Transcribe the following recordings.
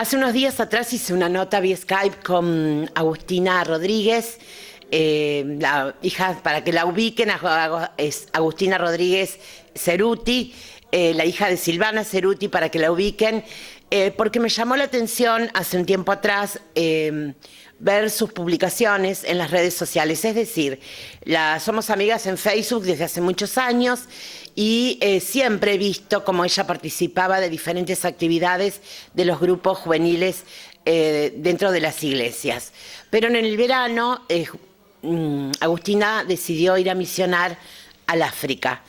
Hace unos días atrás hice una nota vía Skype con Agustina Rodríguez, la hija, para que la ubiquen, es Agustina Rodríguez Ceruti, la hija de Silvana Ceruti, para que la ubiquen, porque me llamó la atención hace un tiempo atrás ver sus publicaciones en las redes sociales. Es decir, somos amigas en Facebook desde hace muchos años y siempre he visto cómo ella participaba de diferentes actividades de los grupos juveniles dentro de las iglesias. Pero en el verano Agustina decidió ir a misionar al África.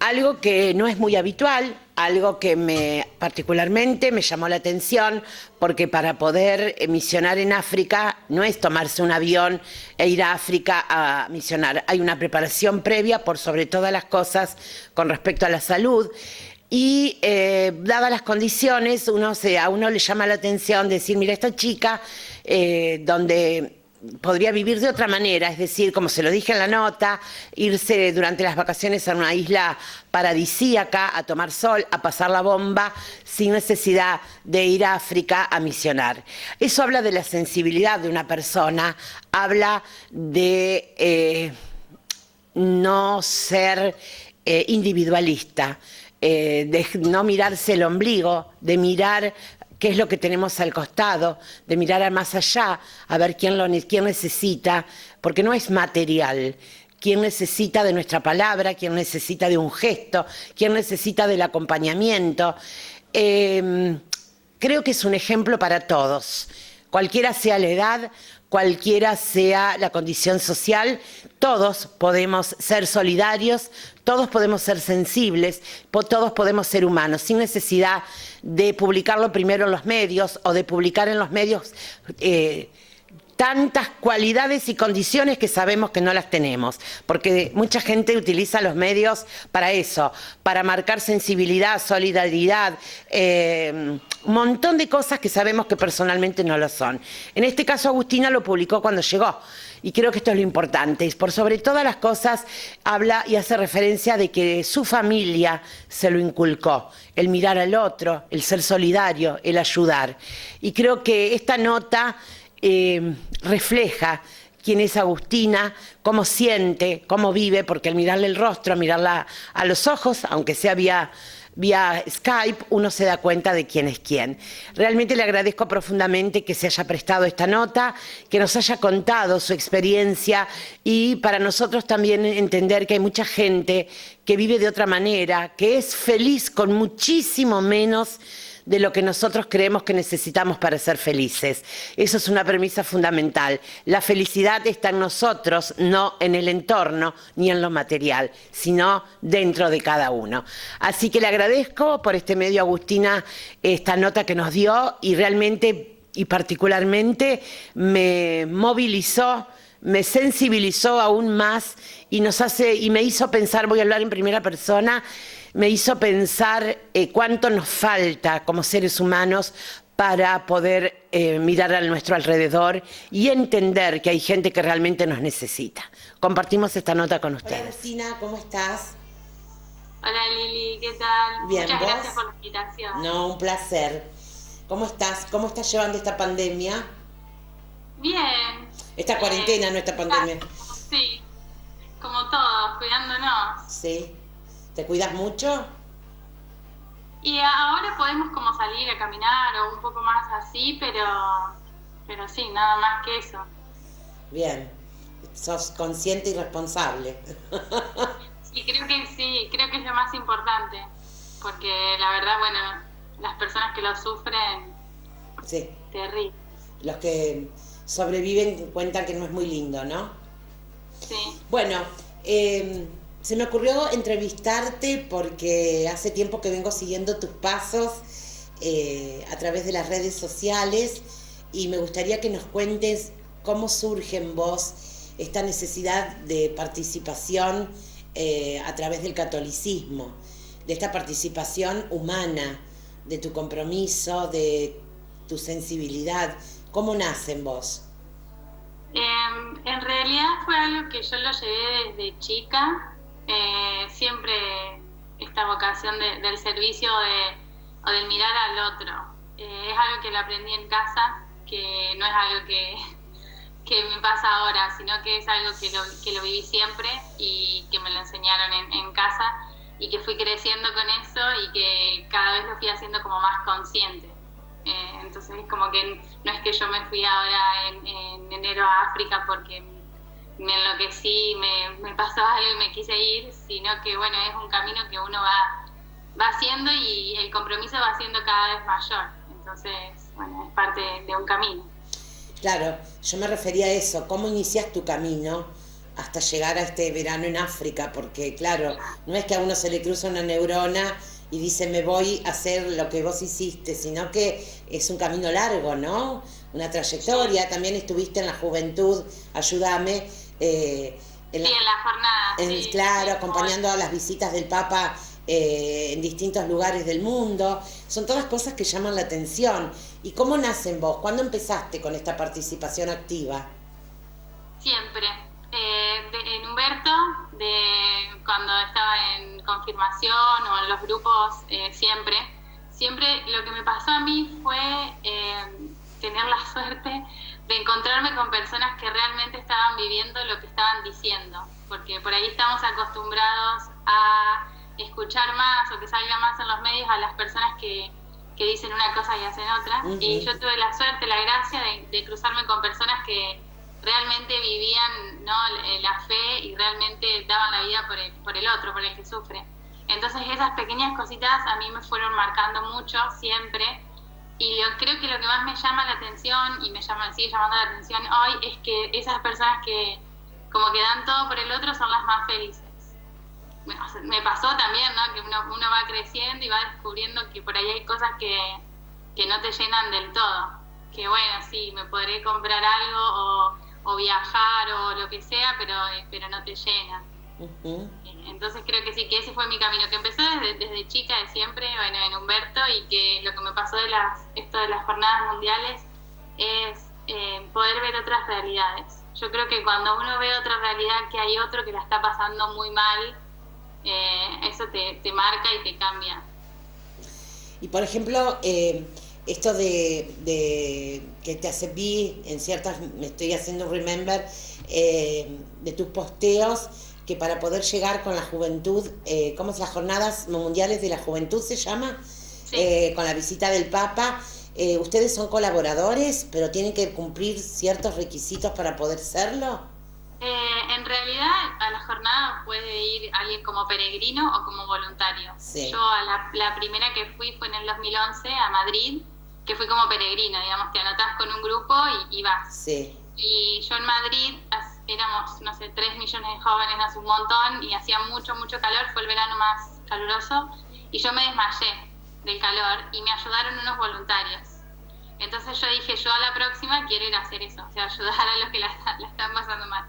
Algo que no es muy habitual, algo que particularmente me llamó la atención, porque para poder misionar en África no es tomarse un avión e ir a África a misionar. Hay una preparación previa por sobre todas las cosas con respecto a la salud. Y dadas las condiciones, a uno le llama la atención decir, mira, esta chica donde podría vivir de otra manera, es decir, como se lo dije en la nota, irse durante las vacaciones a una isla paradisíaca, a tomar sol, a pasar la bomba, sin necesidad de ir a África a misionar. Eso habla de la sensibilidad de una persona, habla de no ser individualista, de no mirarse el ombligo, de mirar qué es lo que tenemos al costado, de mirar más allá, a ver quién necesita, porque no es material. Quién necesita de nuestra palabra, quién necesita de un gesto, quién necesita del acompañamiento. Creo que es un ejemplo para todos, cualquiera sea la edad, cualquiera sea la condición social, todos podemos ser solidarios, todos podemos ser sensibles, todos podemos ser humanos, sin necesidad de publicarlo primero en los medios o de publicar en los medios tantas cualidades y condiciones que sabemos que no las tenemos, porque mucha gente utiliza los medios para eso, para marcar sensibilidad, solidaridad, un montón de cosas que sabemos que personalmente no lo son. En este caso Agustina lo publicó cuando llegó, y creo que esto es lo importante, y por sobre todas las cosas habla y hace referencia de que su familia se lo inculcó, el mirar al otro, el ser solidario, el ayudar. Y creo que esta nota refleja quién es Agustina, cómo siente, cómo vive, porque al mirarle el rostro, mirarla a los ojos, aunque sea vía Skype, uno se da cuenta de quién es quién. Realmente le agradezco profundamente que se haya prestado esta nota, que nos haya contado su experiencia y para nosotros también entender que hay mucha gente que vive de otra manera, que es feliz con muchísimo menos de lo que nosotros creemos que necesitamos para ser felices. Eso es una premisa fundamental. La felicidad está en nosotros, no en el entorno ni en lo material, sino dentro de cada uno. Así que le agradezco por este medio, Agustina, esta nota que nos dio y realmente y particularmente me movilizó, me sensibilizó aún más y me hizo pensar, voy a hablar en primera persona, me hizo pensar cuánto nos falta como seres humanos para poder mirar a nuestro alrededor y entender que hay gente que realmente nos necesita. Compartimos esta nota con ustedes. Hola Agustina, ¿cómo estás? Hola Lili, ¿qué tal? Bien, Muchas ¿vos? gracias por la invitación. No, un placer. ¿Cómo estás? ¿Cómo estás llevando esta pandemia? Bien. Esta cuarentena, no esta pandemia. Sí, como todos, cuidándonos. Sí. ¿Te cuidas mucho? Y ahora podemos como salir a caminar o un poco más así, pero sí, nada más que eso. Bien. Sos consciente y responsable. Sí, creo que es lo más importante, porque la verdad, bueno, las personas que lo sufren, Sí. terrible. Los que sobreviven cuentan que no es muy lindo, ¿no? Sí. Bueno, se me ocurrió entrevistarte porque hace tiempo que vengo siguiendo tus pasos a través de las redes sociales y me gustaría que nos cuentes cómo surge en vos esta necesidad de participación a través del catolicismo, de esta participación humana, de tu compromiso, de tu sensibilidad. ¿Cómo nace en vos? En realidad fue algo que yo lo llevé desde chica, siempre esta vocación del servicio o del mirar al otro. es algo que lo aprendí en casa, que no es algo que me pasa ahora, sino que es algo que lo viví siempre y que me lo enseñaron en casa y que fui creciendo con eso y que cada vez lo fui haciendo como más consciente. Entonces es como que no es que yo me fui ahora en enero a África porque me enloquecí, me pasó algo y me quise ir, sino que bueno, es un camino que uno va haciendo y el compromiso va siendo cada vez mayor. Entonces, bueno, es parte de un camino. Claro, yo me refería a eso, ¿cómo inicias tu camino hasta llegar a este verano en África? Porque claro, no es que a uno se le cruza una neurona y dice me voy a hacer lo que vos hiciste, sino que es un camino largo, ¿no? Una trayectoria, sí. También estuviste en la juventud, ayúdame. En la jornada. Sí, claro, sí, acompañando a las visitas del Papa en distintos lugares del mundo. Son todas cosas que llaman la atención. ¿Y cómo nace en vos? ¿Cuándo empezaste con esta participación activa? Siempre. En Humberto, cuando estaba en confirmación o en los grupos, siempre lo que me pasó a mí fue tener la suerte de encontrarme con personas que realmente estaban viviendo lo que estaban diciendo, porque por ahí estamos acostumbrados a escuchar más o que salga más en los medios a las personas que dicen una cosa y hacen otra. Uh-huh. Y yo tuve la suerte, la gracia de cruzarme con personas que realmente vivían, ¿no?, la fe y realmente daban la vida por el otro, por el que sufre. Entonces esas pequeñas cositas a mí me fueron marcando mucho siempre, y yo creo que lo que más me llama la atención y sigue llamando la atención hoy es que esas personas que como que dan todo por el otro son las más felices. Me pasó también, ¿no?, que uno va creciendo y va descubriendo que por ahí hay cosas que no te llenan del todo, que bueno, sí, me podré comprar algo o viajar o lo que sea, pero no te llena. Uh-huh. Entonces creo que sí, que ese fue mi camino, que empezó desde chica, de siempre, bueno, en Humberto, y que lo que me pasó esto de las jornadas mundiales es poder ver otras realidades. Yo creo que cuando uno ve otra realidad, que hay otro que la está pasando muy mal, eso te marca y te cambia. Y por ejemplo, esto de que te acepté en ciertas, me estoy haciendo remember, de tus posteos, que para poder llegar con la juventud, ¿cómo es? Las Jornadas Mundiales de la Juventud se llama, sí. Con la visita del Papa, ustedes son colaboradores, pero tienen que cumplir ciertos requisitos para poder serlo. En realidad a la jornada puede ir alguien como peregrino o como voluntario. Sí. Yo a la primera que fui fue en el 2011 a Madrid, que fui como peregrino, digamos, te anotás con un grupo y vas. Sí. Y yo en Madrid éramos, no sé, 3 millones de jóvenes, hace un montón, y hacía mucho calor, fue el verano más caluroso, y yo me desmayé del calor y me ayudaron unos voluntarios. Entonces yo dije, yo a la próxima quiero ir a hacer eso, o sea, ayudar a los que la están pasando mal.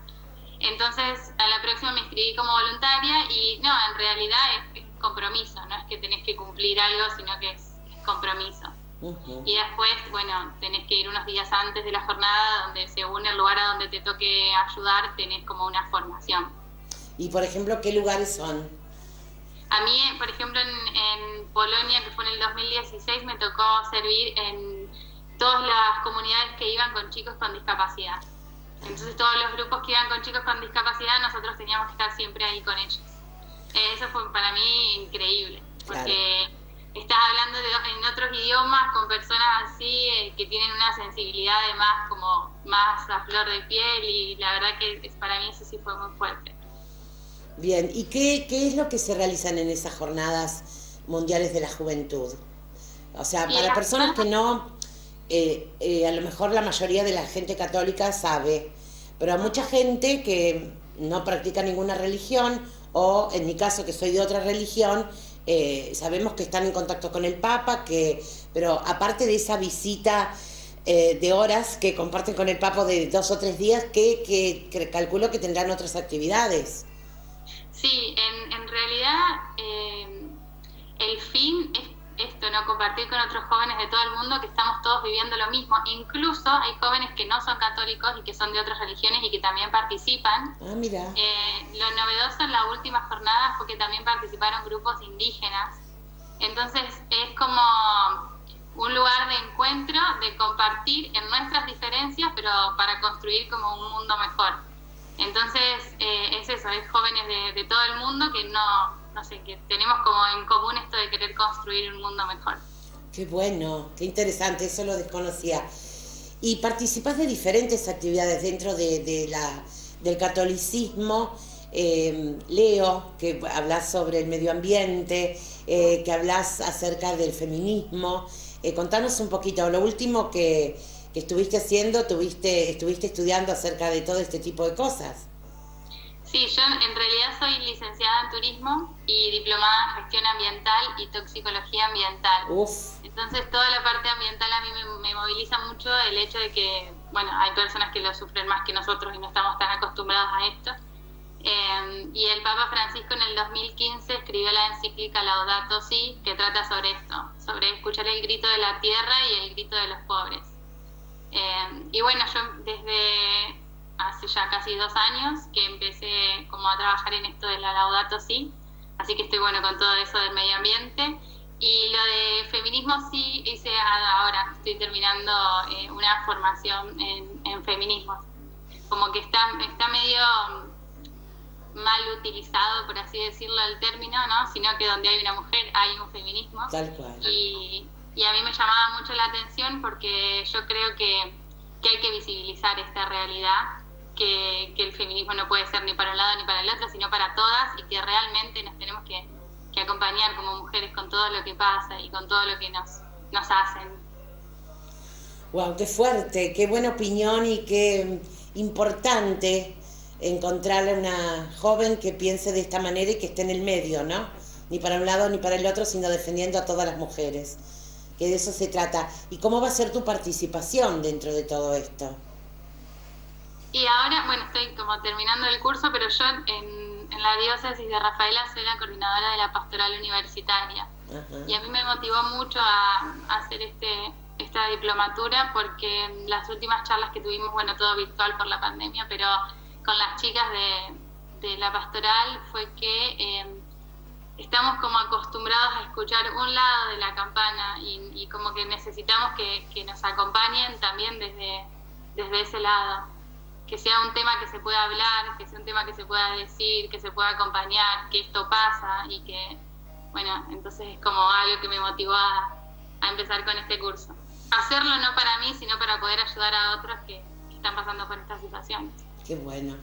Entonces a la próxima me inscribí como voluntaria y no, en realidad es compromiso, no es que tenés que cumplir algo, sino que es compromiso. Uh-huh. Y después, bueno, tenés que ir unos días antes de la jornada, donde según el lugar a donde te toque ayudar, tenés como una formación. Y por ejemplo, ¿qué lugares son? A mí, por ejemplo, en Polonia, que fue en el 2016, me tocó servir en todas las comunidades que iban con chicos con discapacidad. Entonces todos los grupos que iban con chicos con discapacidad, nosotros teníamos que estar siempre ahí con ellos. Eso fue para mí increíble, porque claro, estás hablando en otros idiomas con personas así que tienen una sensibilidad además como más a flor de piel, y la verdad que para mí eso sí fue muy fuerte. Bien, ¿y qué es lo que se realizan en esas jornadas mundiales de la juventud? O sea, para personas que no, a lo mejor la mayoría de la gente católica sabe, pero hay mucha gente que no practica ninguna religión, o en mi caso que soy de otra religión, sabemos que están en contacto con el Papa, pero aparte de esa visita de horas que comparten con el Papa de 2 o 3 días, que calculo que tendrán otras actividades. Sí, en realidad el fin es esto, ¿no? Compartir con otros jóvenes de todo el mundo que estamos todos viviendo lo mismo. Incluso hay jóvenes que no son católicos y que son de otras religiones y que también participan. Ah, mira. Lo novedoso en la última jornada fue que también participaron grupos indígenas. Entonces es como un lugar de encuentro, de compartir en nuestras diferencias, pero para construir como un mundo mejor. Entonces, es eso, es jóvenes de todo el mundo que no sé, que tenemos como en común esto de querer construir un mundo mejor. Qué bueno, qué interesante, eso lo desconocía. Y participás de diferentes actividades dentro del catolicismo. Leo que hablas sobre el medio ambiente, que hablas acerca del feminismo. Contanos un poquito, lo último que estuviste haciendo, estuviste estudiando acerca de todo este tipo de cosas. Sí, yo en realidad soy licenciada en turismo y diplomada en gestión ambiental y toxicología ambiental. Uf. Entonces toda la parte ambiental a mí me moviliza mucho el hecho de que, bueno, hay personas que lo sufren más que nosotros y no estamos tan acostumbrados a esto. Y el Papa Francisco en el 2015 escribió la encíclica Laudato Si, que trata sobre esto, sobre escuchar el grito de la tierra y el grito de los pobres. Y bueno, yo desde hace ya casi 2 años que empecé como a trabajar en esto de la Laudato Si, así que estoy bueno con todo eso del medio ambiente. Y lo de feminismo sí hice ahora, estoy terminando una formación en feminismo. Como que está medio mal utilizado, por así decirlo, el término, ¿no? Sino que donde hay una mujer hay un feminismo. Tal cual. Y a mí me llamaba mucho la atención porque yo creo que hay que visibilizar esta realidad, que el feminismo no puede ser ni para un lado ni para el otro, sino para todas, y que realmente nos tenemos que acompañar como mujeres con todo lo que pasa y con todo lo que nos hacen. Wow, qué fuerte, qué buena opinión y qué importante encontrarle a una joven que piense de esta manera y que esté en el medio, ¿no? Ni para un lado ni para el otro, sino defendiendo a todas las mujeres. Que de eso se trata. ¿Y cómo va a ser tu participación dentro de todo esto? Y ahora, bueno, estoy como terminando el curso, pero yo en la diócesis de Rafaela soy la coordinadora de la pastoral universitaria. Ajá. Y a mí me motivó mucho a hacer esta diplomatura porque las últimas charlas que tuvimos, bueno, todo virtual por la pandemia, pero con las chicas de la pastoral fue que estamos como acostumbrados a escuchar un lado de la campana y como que necesitamos que nos acompañen también desde ese lado. Que sea un tema que se pueda hablar, que sea un tema que se pueda decir, que se pueda acompañar, que esto pasa y que, bueno, entonces es como algo que me motivó a empezar con este curso. Hacerlo no para mí, sino para poder ayudar a otros que están pasando por estas situaciones. Qué bueno,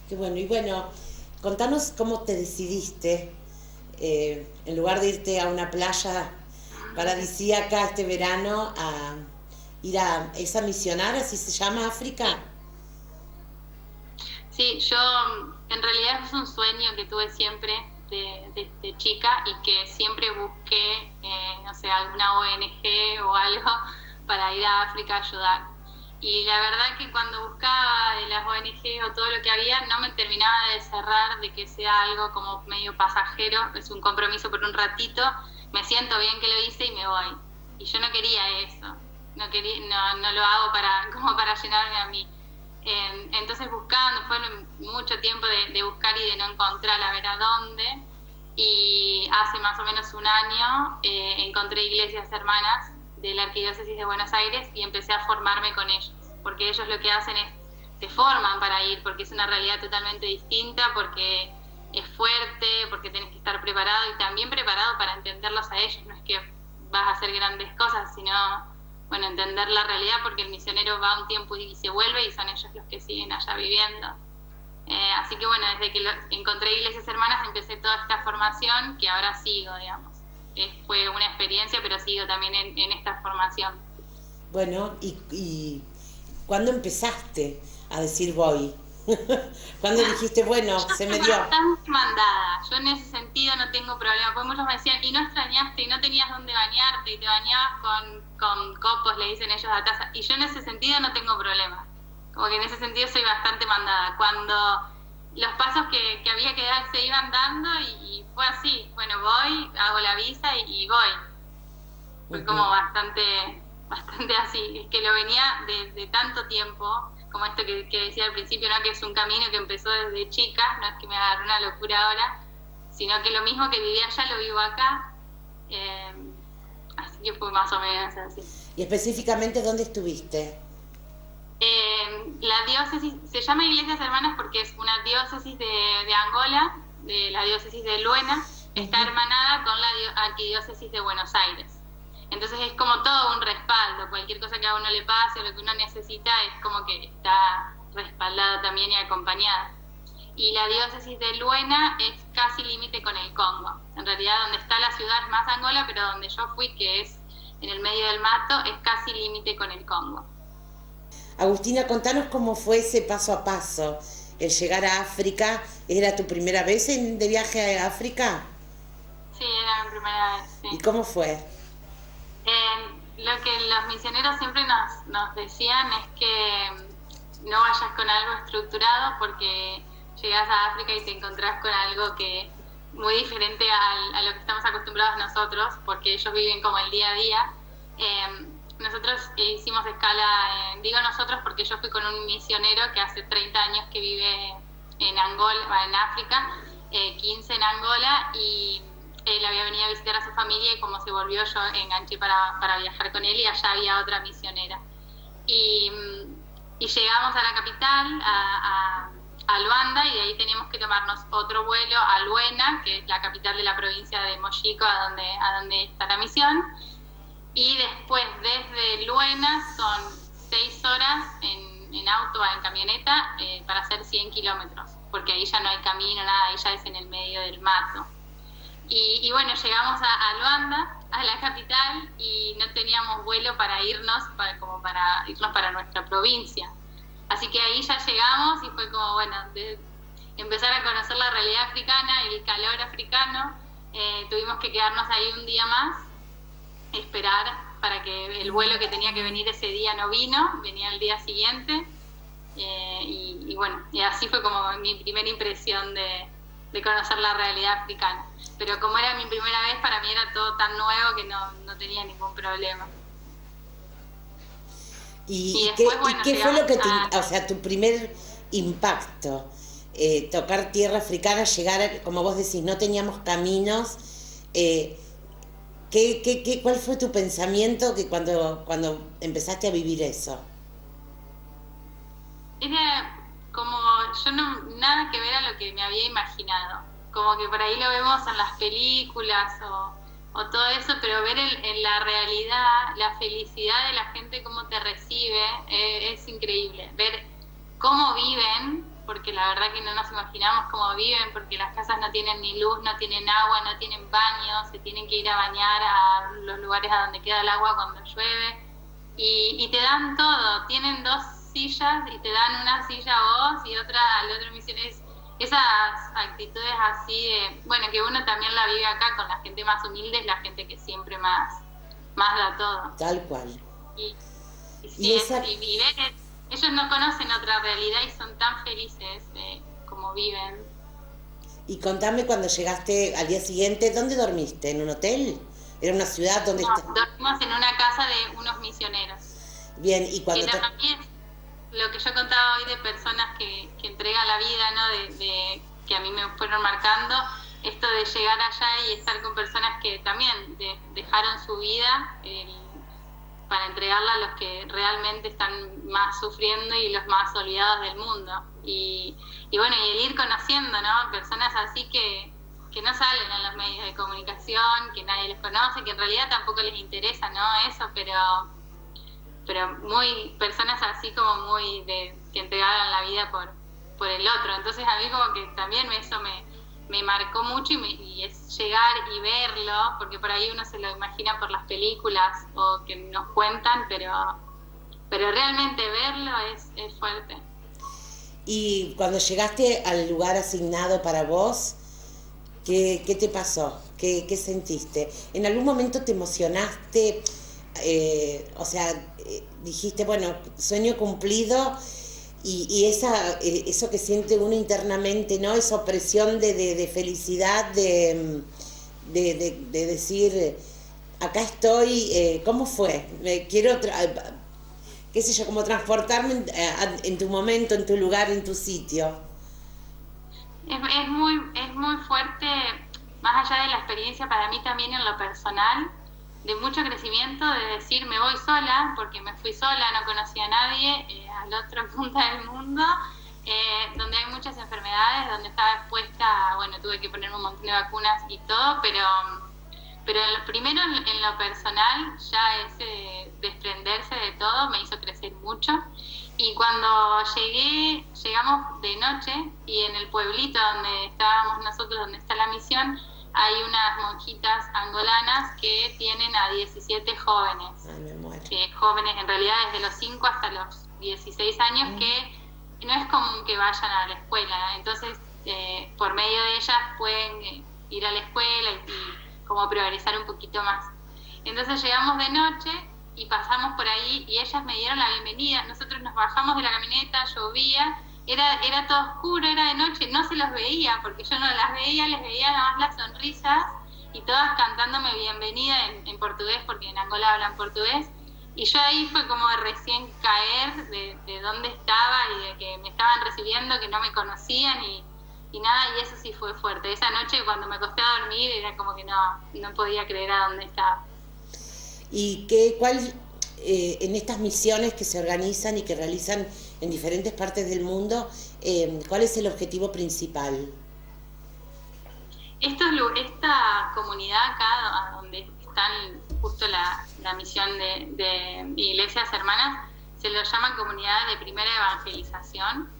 qué bueno. Y bueno, contanos cómo te decidiste, en lugar de irte a una playa paradisíaca este verano, a ir a esa misionar, así se llama, África. Sí, yo en realidad es un sueño que tuve siempre de chica y que siempre busqué, no sé, alguna ONG o algo para ir a África a ayudar. Y la verdad que cuando buscaba de las ONG o todo lo que había, no me terminaba de cerrar de que sea algo como medio pasajero, es un compromiso por un ratito, me siento bien que lo hice y me voy. Y yo no quería eso, no lo hago como para llenarme a mí. Entonces buscando, fue mucho tiempo de buscar y de no encontrar a ver a dónde, y hace más o menos un año encontré iglesias hermanas de la Arquidiócesis de Buenos Aires y empecé a formarme con ellos, porque ellos lo que hacen es, te forman para ir, porque es una realidad totalmente distinta, porque es fuerte, porque tenés que estar preparado y también preparado para entenderlos a ellos, no es que vas a hacer grandes cosas, sino, bueno, entender la realidad, porque el misionero va un tiempo y se vuelve y son ellos los que siguen allá viviendo. Así que bueno, desde que encontré Iglesias Hermanas empecé toda esta formación que ahora sigo, digamos. Fue una experiencia, pero sigo también en esta formación. Bueno, ¿y cuándo empezaste a decir voy? ¿Cuándo dijiste, bueno, se me dio? Yo bastante mandada, yo en ese sentido no tengo problema, porque muchos me decían, y no extrañaste, y no tenías dónde bañarte, y te bañabas con copos, le dicen ellos a taza, y yo en ese sentido no tengo problema, como que en ese sentido soy bastante mandada. Cuando los pasos que había que dar se iban dando y fue así, bueno, voy, hago la visa y voy. Fue como bastante así, es que lo venía de tanto tiempo, como esto que decía al principio, ¿no? Que es un camino que empezó desde chica, no es que me agarró una locura ahora, sino que lo mismo que vivía allá lo vivo acá. que fue más o menos así. ¿Y específicamente dónde estuviste? La diócesis se llama Iglesias Hermanas porque es una diócesis de Angola, de la diócesis de Luena, está hermanada con la arquidiócesis de Buenos Aires. Entonces es como todo un respaldo, cualquier cosa que a uno le pase o lo que uno necesita es como que está respaldado también y acompañada. Y la diócesis de Luena es casi límite con el Congo. En realidad donde está la ciudad es más Angola, pero donde yo fui, que es en el medio del mato, es casi límite con el Congo. Agustina, contanos cómo fue ese paso a paso, el llegar a África. ¿Era tu primera vez de viaje a África? Sí, era mi primera vez, sí. ¿Y cómo fue? Lo que los misioneros siempre nos decían es que no vayas con algo estructurado porque llegas a África y te encontrás con algo que es muy diferente a lo que estamos acostumbrados nosotros, porque ellos viven como el día a día. Nosotros hicimos escala, digo nosotros porque yo fui con un misionero que hace 30 años que vive en Angola, en África, 15 en Angola, y él había venido a visitar a su familia y como se volvió yo enganché para viajar con él y allá había otra misionera. Y llegamos a la capital, a Luanda, y de ahí teníamos que tomarnos otro vuelo a Luena, que es la capital de la provincia de Mochico, a donde está la misión. Y después desde Luena son 6 horas en auto, en camioneta, para hacer 100 kilómetros, porque ahí ya no hay camino, nada, ahí ya es en el medio del mato. Y bueno, llegamos a Luanda, a la capital, y no teníamos vuelo para irnos, para irnos para nuestra provincia. Así que ahí ya llegamos y fue como, bueno, de empezar a conocer la realidad africana, el calor africano. Tuvimos que quedarnos ahí un día más, esperar para que el vuelo que tenía que venir ese día no vino, venía el día siguiente. Y bueno, y así fue como mi primera impresión de conocer la realidad africana. Pero como era mi primera vez, para mí era todo tan nuevo que no tenía ningún problema. ¿Y qué fue lo que o sea, tu primer impacto? Tocar tierra africana, llegar, como vos decís, no teníamos caminos. ¿Cuál fue tu pensamiento que cuando empezaste a vivir eso? Era como, yo nada que ver a lo que me había imaginado. Como que por ahí lo vemos en las películas o todo eso, pero ver en la realidad la felicidad de la gente, cómo te recibe, es increíble. Ver cómo viven, porque la verdad que no nos imaginamos cómo viven, porque las casas no tienen ni luz, no tienen agua, no tienen baño, se tienen que ir a bañar a los lugares a donde queda el agua cuando llueve, y te dan todo. Tienen 2 sillas y te dan una silla a vos y otra al otro misionero. Esas actitudes así de, bueno, que uno también la vive acá con la gente más humilde, es la gente que siempre más da todo. Tal cual. Y ver, ellos no conocen otra realidad y son tan felices como viven. Y contame, cuando llegaste al día siguiente, ¿dónde dormiste? ¿En un hotel? ¿Era una ciudad donde dormimos en una casa de unos misioneros. Bien, y cuando lo que yo contaba hoy de personas que entregan la vida, ¿no? De que a mí me fueron marcando, esto de llegar allá y estar con personas que también dejaron su vida para entregarla a los que realmente están más sufriendo y los más olvidados del mundo. Y bueno, y el ir conociendo, ¿no? Personas así que no salen en los medios de comunicación, que nadie les conoce, que en realidad tampoco les interesa, ¿no? Eso, pero muy personas así como muy que entregaron la vida por el otro. Entonces a mí como que también eso me marcó mucho y es llegar y verlo, porque por ahí uno se lo imagina por las películas o que nos cuentan, pero realmente verlo es fuerte. Y cuando llegaste al lugar asignado para vos, ¿qué te pasó? ¿Qué sentiste? ¿En algún momento te emocionaste? O sea, dijiste, bueno, sueño cumplido, y eso que siente uno internamente, ¿no? Esa opresión de felicidad, de decir, acá estoy. ¿Cómo fue? Quiero, qué sé yo, como transportarme en tu momento, en tu lugar, en tu sitio. Es muy fuerte, más allá de la experiencia para mí también en lo personal. de mucho crecimiento, de decir me voy sola, porque me fui sola, no conocía a nadie, a la otra punta del mundo, donde hay muchas enfermedades, donde estaba expuesta, bueno, tuve que ponerme un montón de vacunas y todo, pero primero en lo personal, ya ese desprenderse de todo me hizo crecer mucho. Y cuando llegamos de noche, y en el pueblito donde estábamos nosotros, donde está la misión, hay unas monjitas angolanas que tienen a 17 jóvenes. Ay, me muero. Jóvenes en realidad desde los 5 hasta los 16 años, que no es común que vayan a la escuela. Entonces, por medio de ellas pueden ir a la escuela y como progresar un poquito más. Entonces llegamos de noche y pasamos por ahí y ellas me dieron la bienvenida. Nosotros nos bajamos de la camioneta, llovía, era todo oscuro, era de noche, no se los veía porque yo no las veía, les veía nada más las sonrisas y todas cantándome bienvenida en portugués, porque en Angola hablan portugués. Y yo ahí fue como de recién caer de dónde estaba y de que me estaban recibiendo, que no me conocían y nada, y eso sí fue fuerte. Esa noche cuando me acosté a dormir era como que no podía creer a dónde estaba. ¿Y cuál, en estas misiones que se organizan y que realizan en diferentes partes del mundo, cuál es el objetivo principal? Esta comunidad acá, donde están justo la misión de Iglesias Hermanas, se lo llaman comunidades de primera evangelización,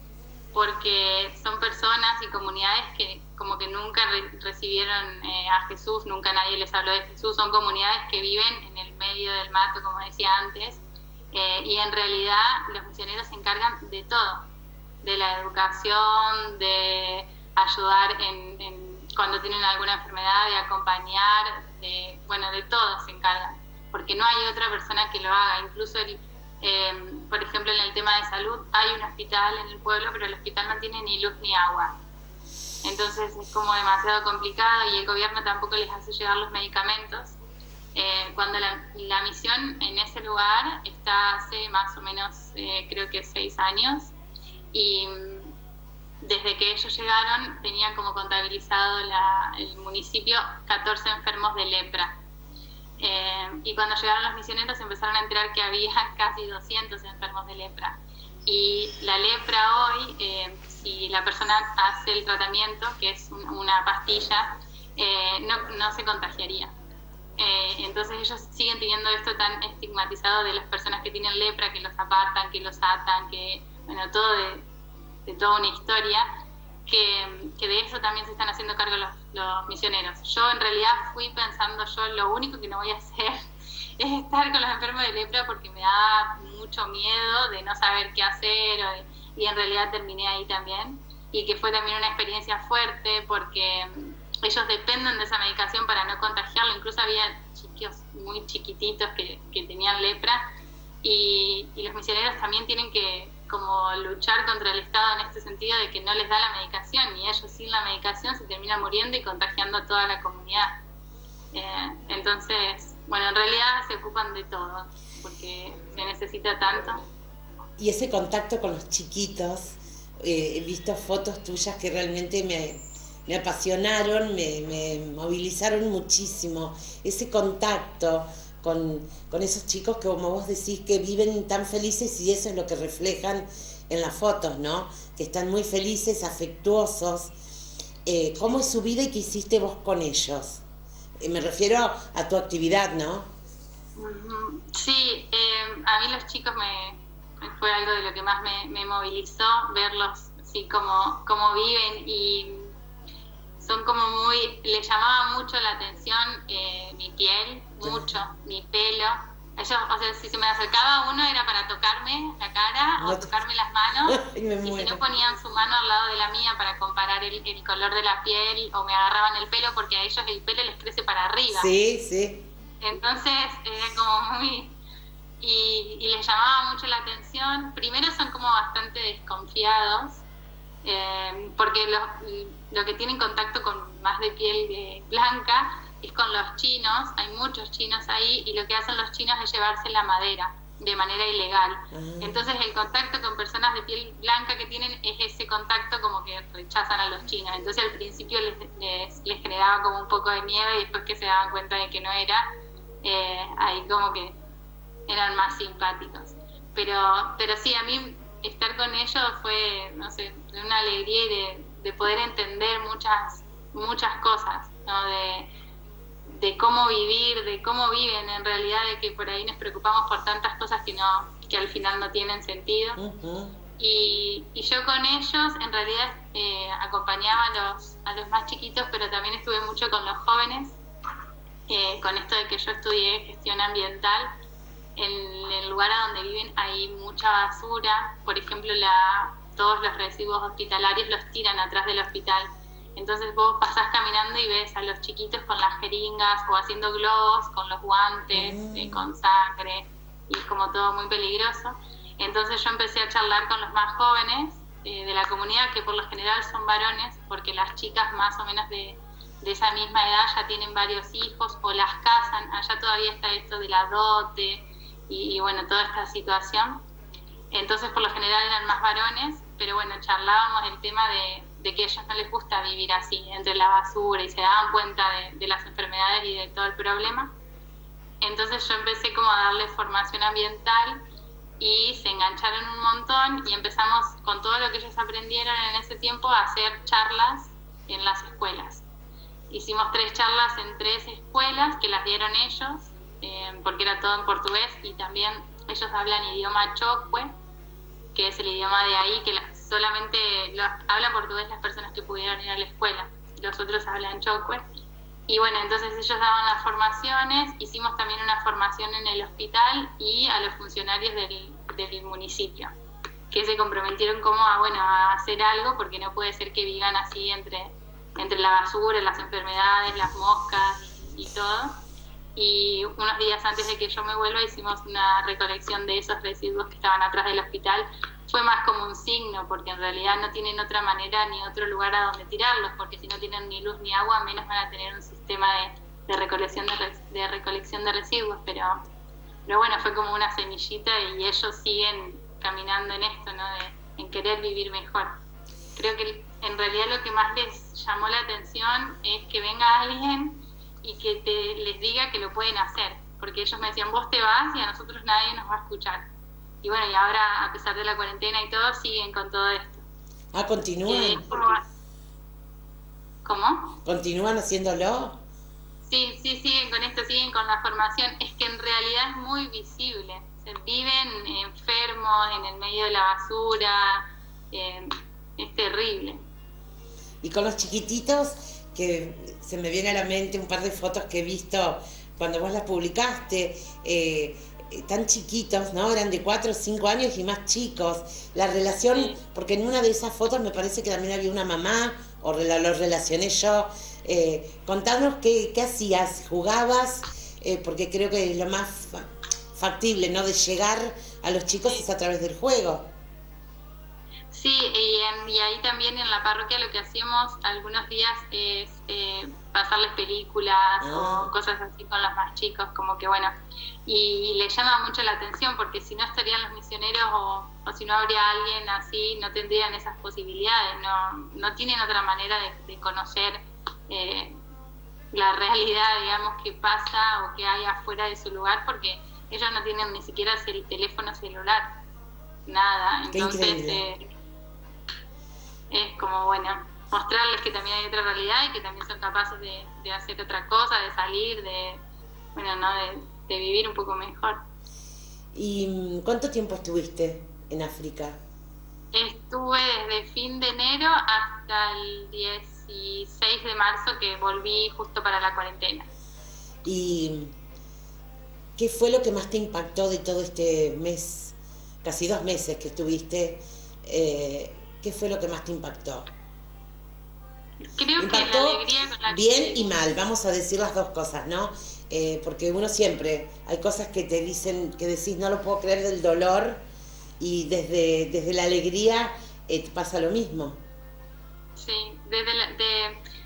porque son personas y comunidades que como que nunca recibieron a Jesús, nunca nadie les habló de Jesús, son comunidades que viven en el medio del mato, como decía antes, y en realidad los misioneros se encargan de todo, de la educación, de ayudar cuando tienen alguna enfermedad, de acompañar, de todo se encargan, porque no hay otra persona que lo haga. Incluso por ejemplo, en el tema de salud, hay un hospital en el pueblo, pero el hospital no tiene ni luz ni agua. Entonces es como demasiado complicado y el gobierno tampoco les hace llegar los medicamentos. Cuando la misión en ese lugar está hace más o menos, creo que 6 años, y desde que ellos llegaron tenía como contabilizado el municipio 14 enfermos de lepra. Y cuando llegaron los misioneros empezaron a enterar que había casi 200 enfermos de lepra. Y la lepra hoy, si la persona hace el tratamiento, que es una pastilla, no se contagiaría. Entonces ellos siguen teniendo esto tan estigmatizado de las personas que tienen lepra, que los apartan, que los atan, que todo de toda una historia, que de eso también se están haciendo cargo los misioneros. Yo en realidad fui pensando, lo único que no voy a hacer es estar con los enfermos de lepra porque me da mucho miedo de no saber qué hacer, y en realidad terminé ahí también, y que fue también una experiencia fuerte porque ellos dependen de esa medicación para no contagiarlo. Incluso había chicos muy chiquititos que tenían lepra, y los misioneros también tienen que como luchar contra el Estado en este sentido de que no les da la medicación, y ellos sin la medicación se terminan muriendo y contagiando a toda la comunidad. Entonces, en realidad se ocupan de todo, porque se necesita tanto. Y ese contacto con los chiquitos, he visto fotos tuyas que realmente me apasionaron, me movilizaron muchísimo. Ese contacto con esos chicos que, como vos decís, que viven tan felices, y eso es lo que reflejan en las fotos, ¿no? Que están muy felices, afectuosos. ¿Cómo es su vida y qué hiciste vos con ellos? Me refiero a tu actividad, ¿no? Sí, a mí los chicos fue algo de lo que más me movilizó, verlos así como viven, y son como les llamaba mucho la atención mi piel, mucho, mi pelo. Ellos, si se me acercaba uno era para tocarme la cara o tocarme las manos, y si no ponían su mano al lado de la mía para comparar el color de la piel, o me agarraban el pelo porque a ellos el pelo les crece para arriba. Sí. Entonces era como muy... Y les llamaba mucho la atención. Primero son como bastante desconfiados, porque lo que tienen contacto con más de piel blanca es con los chinos. Hay muchos chinos ahí, y lo que hacen los chinos es llevarse la madera de manera ilegal. Entonces el contacto con personas de piel blanca que tienen es ese contacto como que rechazan a los chinos. Entonces al principio les generaba como un poco de miedo, y después que se daban cuenta de que no era, ahí como que eran más simpáticos. Pero sí, a mí estar con ellos fue, no sé, una alegría y de poder entender muchas cosas, ¿no? De cómo vivir, de cómo viven en realidad, de que por ahí nos preocupamos por tantas cosas que al final no tienen sentido. Uh-huh. Y yo con ellos en realidad acompañaba a los más chiquitos, pero también estuve mucho con los jóvenes, con esto de que yo estudié gestión ambiental. En el lugar a donde viven hay mucha basura, por ejemplo todos los residuos hospitalarios los tiran atrás del hospital. Entonces vos pasás caminando y ves a los chiquitos con las jeringas o haciendo globos, con los guantes, con sangre, y es como todo muy peligroso. Entonces yo empecé a charlar con los más jóvenes de la comunidad, que por lo general son varones, porque las chicas más o menos de esa misma edad ya tienen varios hijos o las casan. Allá todavía está esto de la dote y bueno, toda esta situación. Entonces por lo general eran más varones, pero bueno, charlábamos el tema de que a ellos no les gusta vivir así, entre la basura, y se daban cuenta de las enfermedades y de todo el problema. Entonces yo empecé como a darles formación ambiental y se engancharon un montón y empezamos con todo lo que ellos aprendieron en ese tiempo a hacer charlas en las escuelas. Hicimos 3 charlas en 3 escuelas que las dieron ellos, porque era todo en portugués, y también ellos hablan idioma chocwe, que es el idioma de ahí, que solamente hablan portugués las personas que pudieron ir a la escuela, los otros hablan chocwe. Y bueno, entonces ellos daban las formaciones, hicimos también una formación en el hospital y a los funcionarios del municipio, que se comprometieron como a hacer algo, porque no puede ser que vivan así entre la basura, las enfermedades, las moscas y todo. Y unos días antes de que yo me vuelva hicimos una recolección de esos residuos que estaban atrás del hospital. Fue más como un signo, porque en realidad no tienen otra manera ni otro lugar a donde tirarlos, porque si no tienen ni luz ni agua, menos van a tener un sistema de recolección de residuos. Pero bueno, fue como una semillita y ellos siguen caminando en esto, ¿no? En querer vivir mejor. Creo que en realidad lo que más les llamó la atención es que venga alguien y que les diga que lo pueden hacer, porque ellos me decían, vos te vas y a nosotros nadie nos va a escuchar. Y bueno, y ahora, a pesar de la cuarentena y todo, siguen con todo esto. Ah, ¿continúan? ¿Cómo? ¿Continúan haciéndolo? Sí, siguen con esto, siguen con la formación. Es que en realidad es muy visible. Viven enfermos, en el medio de la basura, es terrible. Y con los chiquititos, que se me viene a la mente un par de fotos que he visto cuando vos las publicaste, tan chiquitos, ¿no? Eran de 4 o 5 años y más chicos. La relación, sí. Porque en una de esas fotos me parece que también había una mamá, o lo relacioné yo. Contanos qué hacías, jugabas, porque creo que lo más factible, ¿no? De llegar a los chicos es a través del juego. Sí, y ahí también en la parroquia lo que hacíamos algunos días es pasarles películas o cosas así con los más chicos, como que bueno, y les llama mucho la atención, porque si no estarían los misioneros o si no habría alguien así, no tendrían esas posibilidades, no tienen otra manera de conocer la realidad, digamos, que pasa o que hay afuera de su lugar, porque ellos no tienen ni siquiera el teléfono celular, nada. Entonces es como, bueno, mostrarles que también hay otra realidad y que también son capaces de hacer otra cosa, de salir, de vivir un poco mejor. ¿Y cuánto tiempo estuviste en África? Estuve desde fin de enero hasta el 16 de marzo, que volví justo para la cuarentena. ¿Y qué fue lo que más te impactó de todo este mes, casi 2 meses que estuviste? ¿Qué fue lo que más te impactó? Creo que la alegría con la bien y mal, vamos a decir las dos cosas, ¿no? Porque uno siempre, hay cosas que te dicen, que decís no lo puedo creer del dolor, y desde la alegría te pasa lo mismo. Sí, desde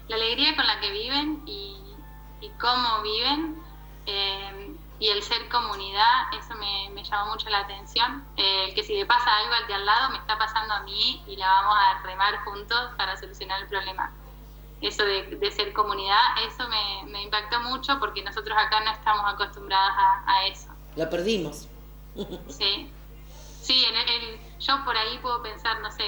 la alegría con la que viven y cómo viven, y el ser comunidad, eso me llamó mucho la atención. Que si le pasa algo al de al lado, me está pasando a mí y la vamos a remar juntos para solucionar el problema. eso de ser comunidad, eso me impactó mucho porque nosotros acá no estamos acostumbrados a eso. Lo perdimos. Sí, sí, yo por ahí puedo pensar, no sé,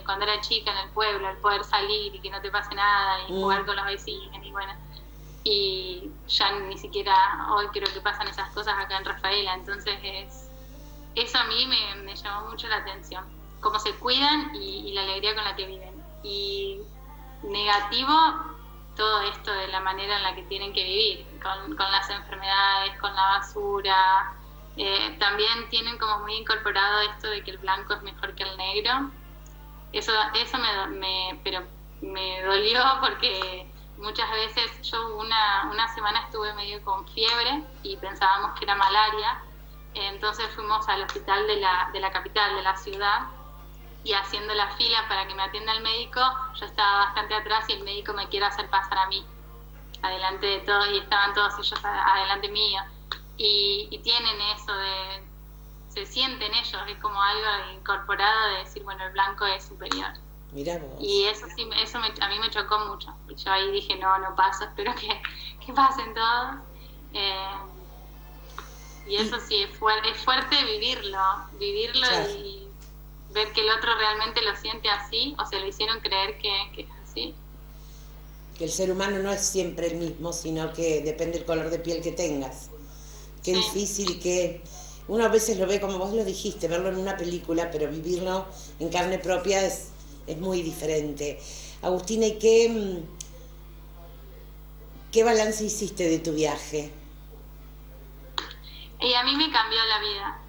cuando era chica en el pueblo, el poder salir y que no te pase nada y jugar con los vecinos y bueno, y ya ni siquiera hoy creo que pasan esas cosas acá en Rafaela, entonces eso a mí me llamó mucho la atención, cómo se cuidan y la alegría con la que viven. Y negativo, todo esto de la manera en la que tienen que vivir, con las enfermedades, con la basura. También tienen como muy incorporado esto de que el blanco es mejor que el negro. Eso pero me dolió porque muchas veces yo una semana estuve medio con fiebre y pensábamos que era malaria. Entonces fuimos al hospital de la capital, de la ciudad, y haciendo la fila para que me atienda el médico, yo estaba bastante atrás y el médico me quiere hacer pasar a mí, adelante de todos, y estaban todos ellos adelante mío. Y tienen eso se sienten ellos, es como algo incorporado de decir, bueno, el blanco es superior. Mirá vos. Y eso sí, a mí me chocó mucho. Y yo ahí dije, no paso, espero que pasen todos. Y eso sí, es fuerte vivirlo claro. Y ver que el otro realmente lo siente así, o se lo hicieron creer que es así. Que el ser humano no es siempre el mismo, sino que depende del color de piel que tengas. Qué sí. Difícil que uno a veces lo ve como vos lo dijiste, verlo en una película, pero vivirlo en carne propia es muy diferente. Agustina, ¿y qué balance hiciste de tu viaje? Y a mí me cambió la vida.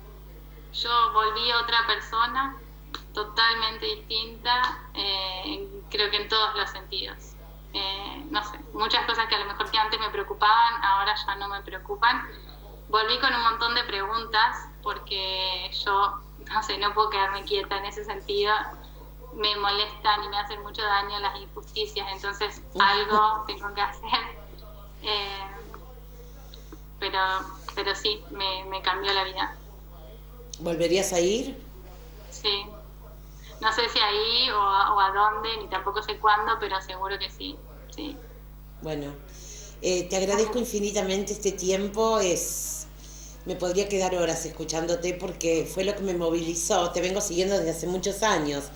Yo volví otra persona, totalmente distinta, creo que en todos los sentidos. No sé, muchas cosas que a lo mejor que antes me preocupaban, ahora ya no me preocupan. Volví con un montón de preguntas porque yo, no sé, no puedo quedarme quieta en ese sentido. Me molestan y me hacen mucho daño las injusticias, entonces algo tengo que hacer. Pero sí, me cambió la vida. ¿Volverías a ir? Sí. No sé si ahí o a dónde, ni tampoco sé cuándo, pero seguro que sí. Sí. Bueno, te agradezco infinitamente este tiempo. Me podría quedar horas escuchándote porque fue lo que me movilizó. Te vengo siguiendo desde hace muchos años,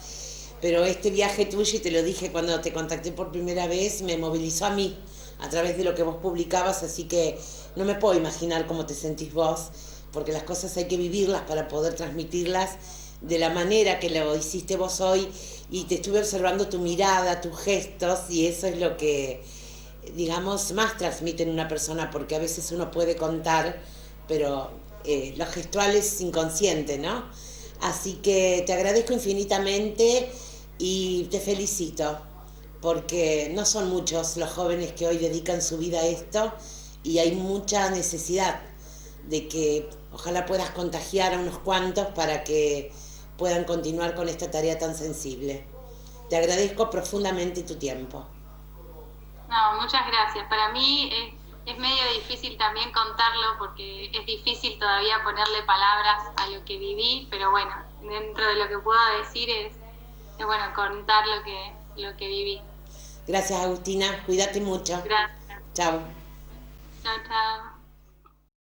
pero este viaje tuyo, y te lo dije cuando te contacté por primera vez, me movilizó a mí a través de lo que vos publicabas, así que no me puedo imaginar cómo te sentís vos, porque las cosas hay que vivirlas para poder transmitirlas de la manera que lo hiciste vos hoy, y te estuve observando tu mirada, tus gestos, y eso es lo que, digamos, más transmite en una persona, porque a veces uno puede contar, pero lo gestual es inconsciente, ¿no? Así que te agradezco infinitamente y te felicito, porque no son muchos los jóvenes que hoy dedican su vida a esto, y hay mucha necesidad de que ojalá puedas contagiar a unos cuantos para que puedan continuar con esta tarea tan sensible. Te agradezco profundamente tu tiempo. No, muchas gracias. Para mí es medio difícil también contarlo porque es difícil todavía ponerle palabras a lo que viví, pero bueno, dentro de lo que puedo decir es bueno contar lo que viví. Gracias, Agustina. Cuídate mucho. Gracias. Chao. Chao, chao.